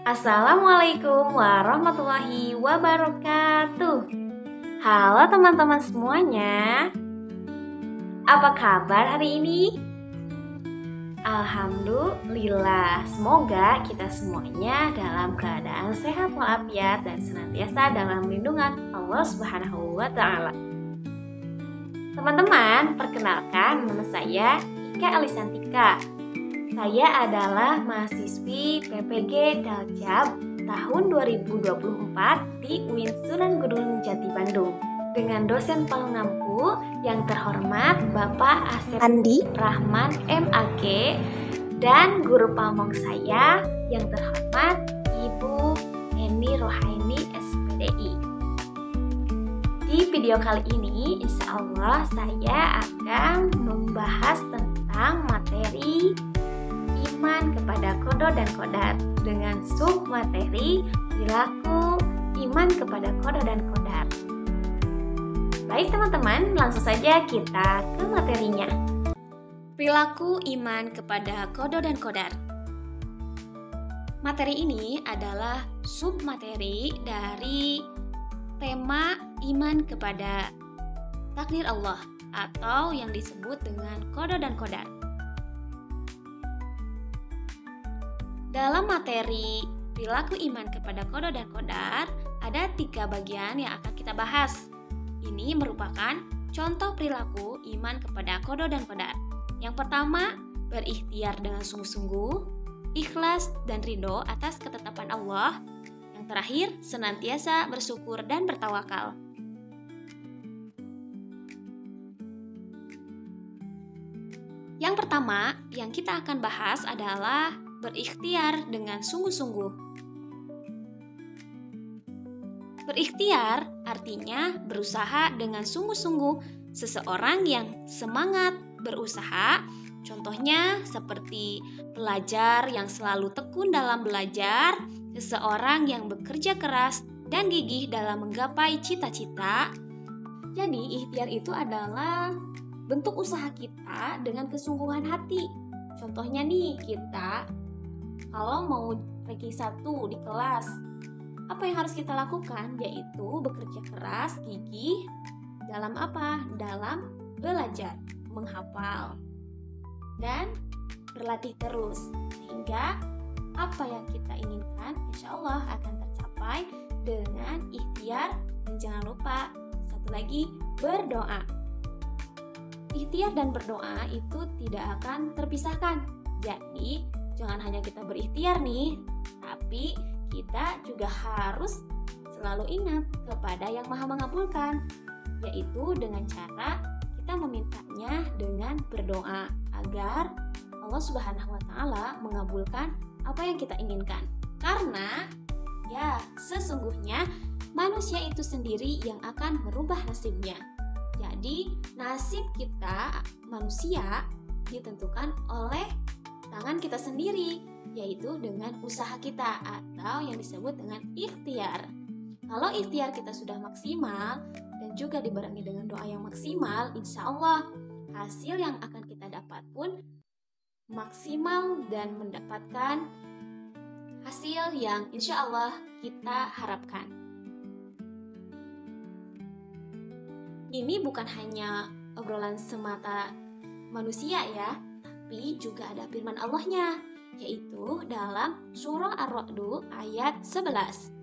Assalamualaikum warahmatullahi wabarakatuh. Halo teman-teman semuanya. Apa kabar hari ini? Alhamdulillah, semoga kita semuanya dalam keadaan sehat walafiat dan senantiasa dalam lindungan Allah Subhanahu wa taala. Teman-teman, perkenalkan nama saya Ika Elisantika. Saya adalah mahasiswi PPG Daljab tahun 2024 di UIN Sunan Gunung Jati Bandung dengan dosen pengampu yang terhormat Bapak Asep Andi Rahman MAG dan guru pamong saya yang terhormat Ibu Eni Rohaini SPDI. Di video kali ini insya Allah saya akan membahas tentang materi iman kepada kodo dan kodar dengan sub materi perilaku iman kepada kodo dan kodar. Baik teman-teman, langsung saja kita ke materinya. Perilaku iman kepada kodo dan kodar. Materi ini adalah sub materi dari tema iman kepada takdir Allah atau yang disebut dengan kodo dan kodar. Dalam materi perilaku iman kepada kodo dan kodar, ada 3 bagian yang akan kita bahas. Ini merupakan contoh perilaku iman kepada kodo dan kodar. Yang pertama, berikhtiar dengan sungguh-sungguh, ikhlas dan ridho atas ketetapan Allah. Yang terakhir, senantiasa bersyukur dan bertawakal. Yang pertama yang kita akan bahas adalah berikhtiar dengan sungguh-sungguh. Berikhtiar artinya berusaha dengan sungguh-sungguh. Seseorang yang semangat berusaha, contohnya seperti pelajar yang selalu tekun dalam belajar, seseorang yang bekerja keras dan gigih dalam menggapai cita-cita. Jadi ikhtiar itu adalah bentuk usaha kita dengan kesungguhan hati. Contohnya nih, kita kalau mau ranking 1 di kelas, apa yang harus kita lakukan? Yaitu bekerja keras, gigih dalam apa? Dalam belajar, menghafal, dan berlatih terus. Sehingga apa yang kita inginkan insya Allah akan tercapai dengan ikhtiar. Dan jangan lupa, satu lagi, berdoa. Ikhtiar dan berdoa itu tidak akan terpisahkan. Jadi jangan hanya kita berikhtiar nih, tapi kita juga harus selalu ingat kepada yang Maha Mengabulkan, yaitu dengan cara kita memintanya dengan berdoa agar Allah Subhanahu wa taala mengabulkan apa yang kita inginkan. Karena ya sesungguhnya manusia itu sendiri yang akan merubah nasibnya. Jadi nasib kita manusia ditentukan oleh tangan kita sendiri, yaitu dengan usaha kita atau yang disebut dengan ikhtiar. Kalau ikhtiar kita sudah maksimal dan juga dibarengi dengan doa yang maksimal, insya Allah hasil yang akan kita dapat pun maksimal dan mendapatkan hasil yang insya Allah kita harapkan. Ini bukan hanya obrolan semata manusia ya, tapi juga ada firman Allahnya, yaitu dalam surah Ar-Ra'd ayat 11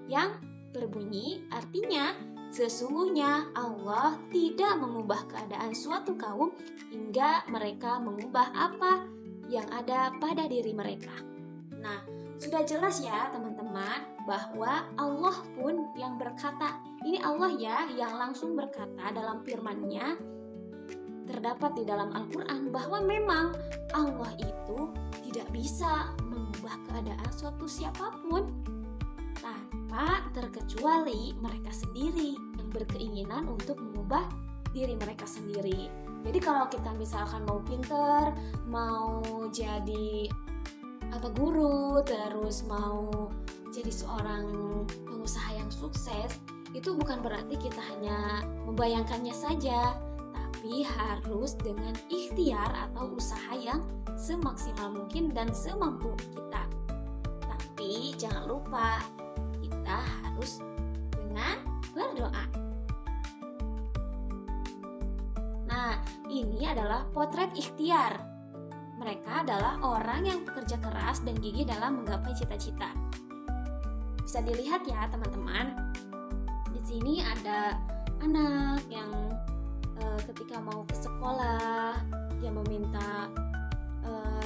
yang berbunyi artinya, sesungguhnya Allah tidak mengubah keadaan suatu kaum hingga mereka mengubah apa yang ada pada diri mereka. Nah, sudah jelas ya teman-teman bahwa Allah pun yang berkata, ini Allah ya yang langsung berkata dalam firman-Nya, terdapat di dalam Al-Quran bahwa memang Allah itu tidak bisa mengubah keadaan suatu siapapun tanpa terkecuali mereka sendiri yang berkeinginan untuk mengubah diri mereka sendiri. Jadi kalau kita misalkan mau pinter, mau jadi guru, terus mau jadi seorang pengusaha yang sukses, itu bukan berarti kita hanya membayangkannya saja, tapi harus dengan ikhtiar atau usaha yang semaksimal mungkin dan semampu kita. Tapi Tapi jangan lupa kita harus dengan berdoa. Nah, ini adalah potret ikhtiar. Mereka adalah orang yang bekerja keras dan gigih dalam menggapai cita-cita. Bisa dilihat ya teman-teman. Di sini ada anak yang ketika mau ke sekolah, dia meminta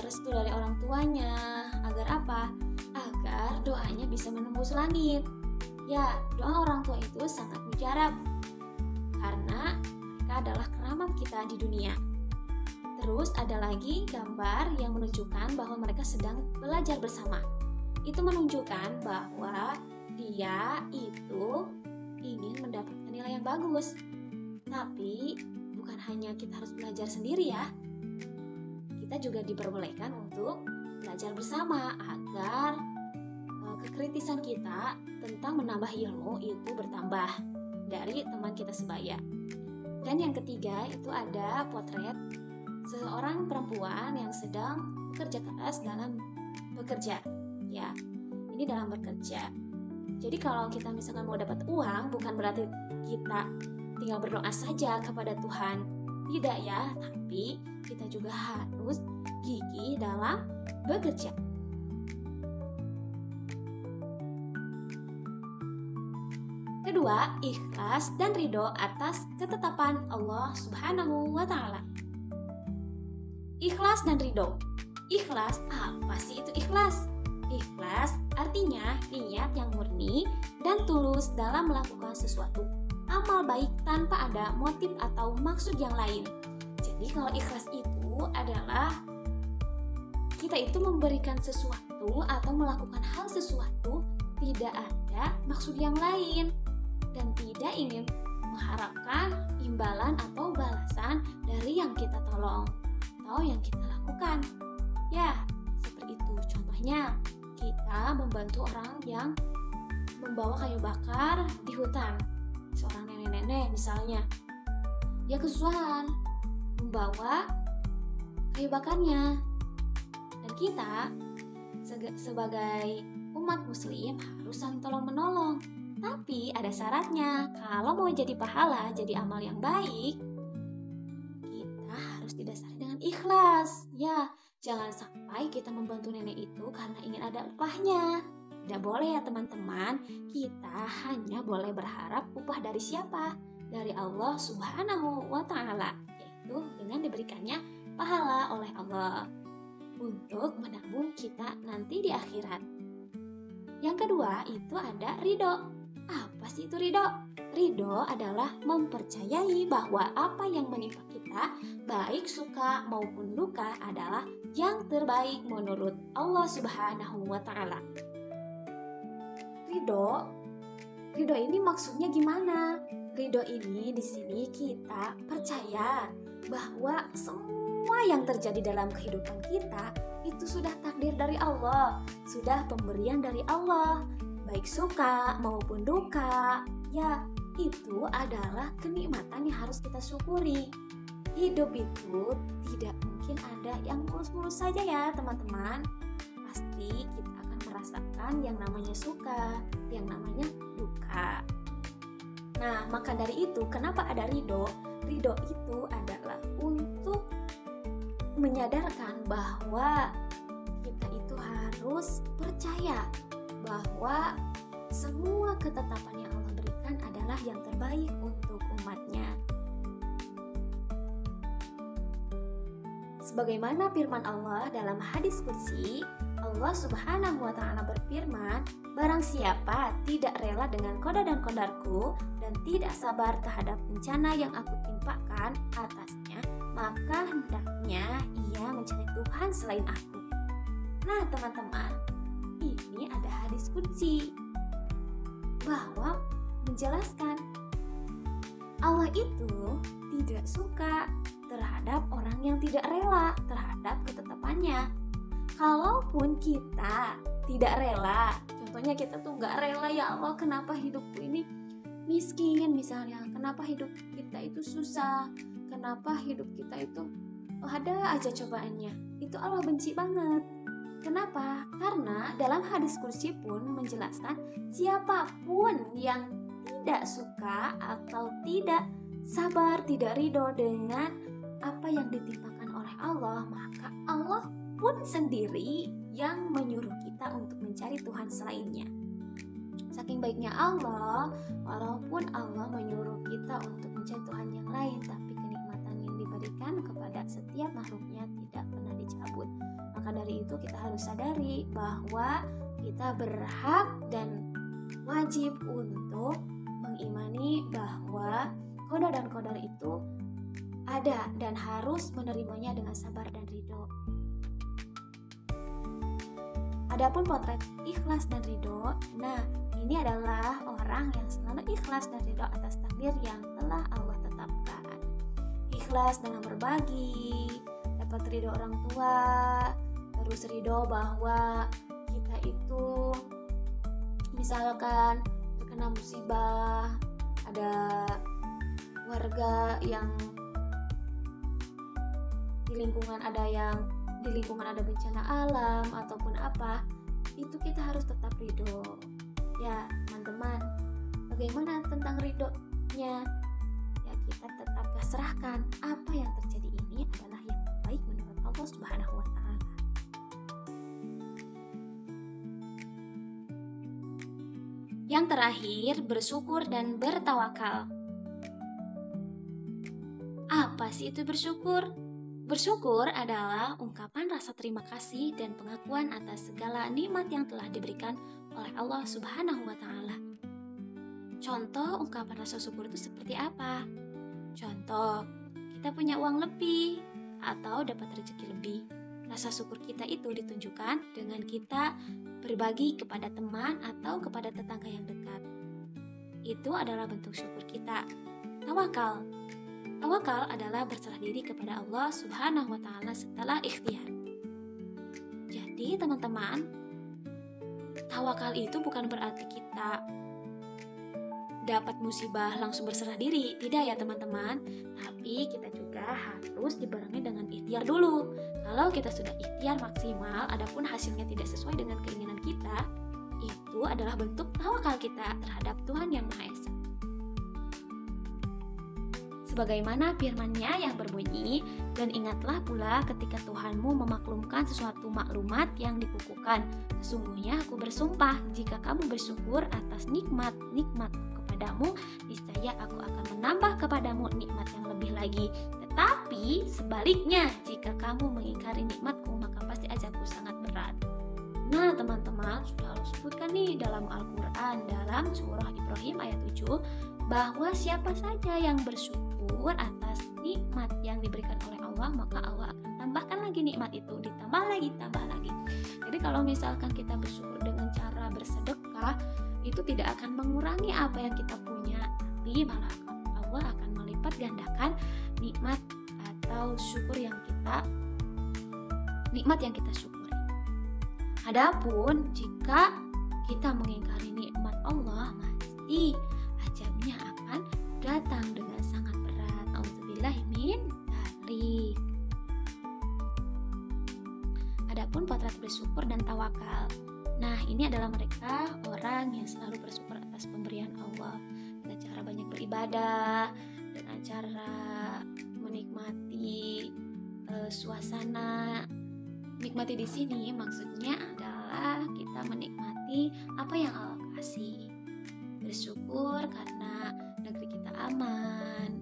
restu dari orang tuanya. Agar apa? Agar doanya bisa menembus langit. Ya, doa orang tua itu sangat mujarab karena mereka adalah keramat kita di dunia. Terus ada lagi gambar yang menunjukkan bahwa mereka sedang belajar bersama. Itu menunjukkan bahwa dia itu ingin mendapatkan nilai yang bagus. Tapi bukan hanya kita harus belajar sendiri ya. Kita juga diperbolehkan untuk belajar bersama agar kekritisan kita tentang menambah ilmu itu bertambah dari teman kita sebaya. Dan yang ketiga itu ada potret seorang perempuan yang sedang bekerja keras dalam bekerja. Ya, ini dalam bekerja. Jadi kalau kita misalkan mau dapat uang, bukan berarti kita tinggal berdoa saja kepada Tuhan. Tidak ya, tapi kita juga harus gigih dalam bekerja. Kedua, ikhlas dan ridho atas ketetapan Allah Subhanahu wa Ta'ala. Ikhlas dan ridho. Ikhlas, apa sih itu ikhlas? Ikhlas artinya niat yang murni dan tulus dalam melakukan sesuatu amal baik tanpa ada motif atau maksud yang lain. Jadi kalau ikhlas itu adalah kita itu memberikan sesuatu atau melakukan hal sesuatu tidak ada maksud yang lain dan tidak ingin mengharapkan imbalan atau balasan dari yang kita tolong atau yang kita lakukan. Ya, seperti itu. Contohnya, kita membantu orang yang membawa kayu bakar di hutan. Seorang nenek-nenek misalnya, dia kesusahan membawa kayu bakarnya. Dan kita sebagai umat muslim harus saling tolong-menolong. Tapi ada syaratnya, kalau mau jadi pahala, jadi amal yang baik, kita harus didasari dengan ikhlas. Ya, jangan sampai kita membantu nenek itu karena ingin ada upahnya. Tidak boleh ya teman-teman, kita hanya boleh berharap upah dari siapa? Dari Allah Subhanahu wa Ta'ala, yaitu dengan diberikannya pahala oleh Allah untuk menabung kita nanti di akhirat. Yang kedua itu ada ridho. Apa sih itu ridho? Ridho adalah mempercayai bahwa apa yang menimpa kita, baik suka maupun duka, adalah yang terbaik menurut Allah Subhanahu wa Ta'ala. Ridho ini maksudnya gimana? Ridho ini di sini kita percaya bahwa semua yang terjadi dalam kehidupan kita itu sudah takdir dari Allah, sudah pemberian dari Allah. Baik suka maupun duka, ya itu adalah kenikmatan yang harus kita syukuri. Hidup itu tidak mungkin ada yang mulus-mulus saja ya teman-teman. Pasti kita akan merasakan yang namanya suka, yang namanya duka. Nah, maka dari itu kenapa ada ridho? Ridho itu adalah untuk menyadarkan bahwa kita itu harus percaya bahwa semua ketetapan yang Allah berikan adalah yang terbaik untuk umatnya. Sebagaimana firman Allah dalam hadis qudsi, Allah Subhanahu wa Ta'ala berfirman, barang siapa tidak rela dengan qada dan qadarku dan tidak sabar terhadap bencana yang aku timpakan atasnya, maka hendaknya ia mencari Tuhan selain aku. Nah teman-teman, ini ada hadis qudsi bahwa menjelaskan Allah itu tidak suka terhadap orang yang tidak rela terhadap ketetapannya. Kalaupun kita tidak rela, contohnya kita tuh gak rela, ya Allah kenapa hidupku ini miskin misalnya, kenapa hidup kita itu susah, kenapa hidup kita itu ada aja cobaannya, itu Allah benci banget. Kenapa? Karena dalam hadis kursi pun menjelaskan siapapun yang tidak suka atau tidak sabar, tidak ridho dengan apa yang ditimpakan oleh Allah, maka Allah pun sendiri yang menyuruh kita untuk mencari Tuhan selainnya. Saking baiknya Allah, walaupun Allah menyuruh kita untuk mencari Tuhan yang lain, tapi kenikmatan yang diberikan kepada setiap makhluknya tidak pernah dicabut. Maka dari itu kita harus sadari bahwa kita berhak dan wajib untuk mengimani bahwa qada dan qadar itu ada dan harus menerimanya dengan sabar dan ridho. Adapun potret ikhlas dan ridho, nah ini adalah orang yang selalu ikhlas dan ridho atas takdir yang telah Allah tetapkan. Ikhlas dalam berbagi, dapat ridho orang tua, terus ridho bahwa kita itu misalkan terkena musibah, ada warga yang di lingkungan ada bencana alam ataupun apa, itu kita harus tetap ridho. Ya teman-teman, bagaimana tentang ridhonya? Ya kita tetap serahkan apa yang terjadi ini adalah yang baik menurut Allah Subhanahu wa Ta'ala. Yang terakhir, bersyukur dan bertawakal. Apa sih itu bersyukur? Bersyukur adalah ungkapan rasa terima kasih dan pengakuan atas segala nikmat yang telah diberikan oleh Allah Subhanahu wa Ta'ala. Contoh ungkapan rasa syukur itu seperti apa? Contoh, kita punya uang lebih atau dapat rezeki lebih. Rasa syukur kita itu ditunjukkan dengan kita berbagi kepada teman atau kepada tetangga yang dekat. Itu adalah bentuk syukur kita. Tawakal. Tawakal adalah berserah diri kepada Allah Subhanahu wa Ta'ala setelah ikhtiar. Jadi teman-teman, tawakal itu bukan berarti kita dapat musibah langsung berserah diri, tidak ya teman-teman. Tapi kita juga harus dibarengi dengan ikhtiar dulu. Kalau kita sudah ikhtiar maksimal, adapun hasilnya tidak sesuai dengan keinginan kita, itu adalah bentuk tawakal kita terhadap Tuhan Yang Maha Esa. Sebagaimana firman-Nya yang berbunyi, dan ingatlah pula ketika Tuhanmu memaklumkan sesuatu maklumat yang dikukuhkan. Sesungguhnya aku bersumpah, jika kamu bersyukur atas nikmat-nikmat kepadamu, niscaya aku akan menambah kepadamu nikmat yang lebih lagi. Tetapi sebaliknya, jika kamu mengingkari nikmatku, maka pasti azabku sangat berat. Nah teman-teman, sudah Allah sebutkan nih dalam Al-Quran, dalam surah Ibrahim ayat 7, bahwa siapa saja yang bersyukur atas nikmat yang diberikan oleh Allah, maka Allah akan tambahkan lagi nikmat itu, ditambah lagi. Jadi kalau misalkan kita bersyukur dengan cara bersedekah, itu tidak akan mengurangi apa yang kita punya, tapi malah Allah akan melipat gandakan nikmat atau nikmat yang kita syukuri. Adapun jika kita mengingkari nikmat Allah, pasti azabnya akan datang dengan sangat berat. Auzubillahi min dzalik. Adapun potret bersyukur dan tawakal. Nah, ini adalah mereka orang yang selalu bersyukur atas pemberian Allah dengan cara banyak beribadah, dengan cara menikmati suasana. Nikmati di sini maksudnya adalah kita menikmati apa yang Allah kasih. Bersyukur karena negeri kita aman.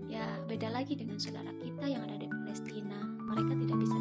Ya, beda lagi dengan saudara kita yang ada di Palestina. Mereka tidak bisa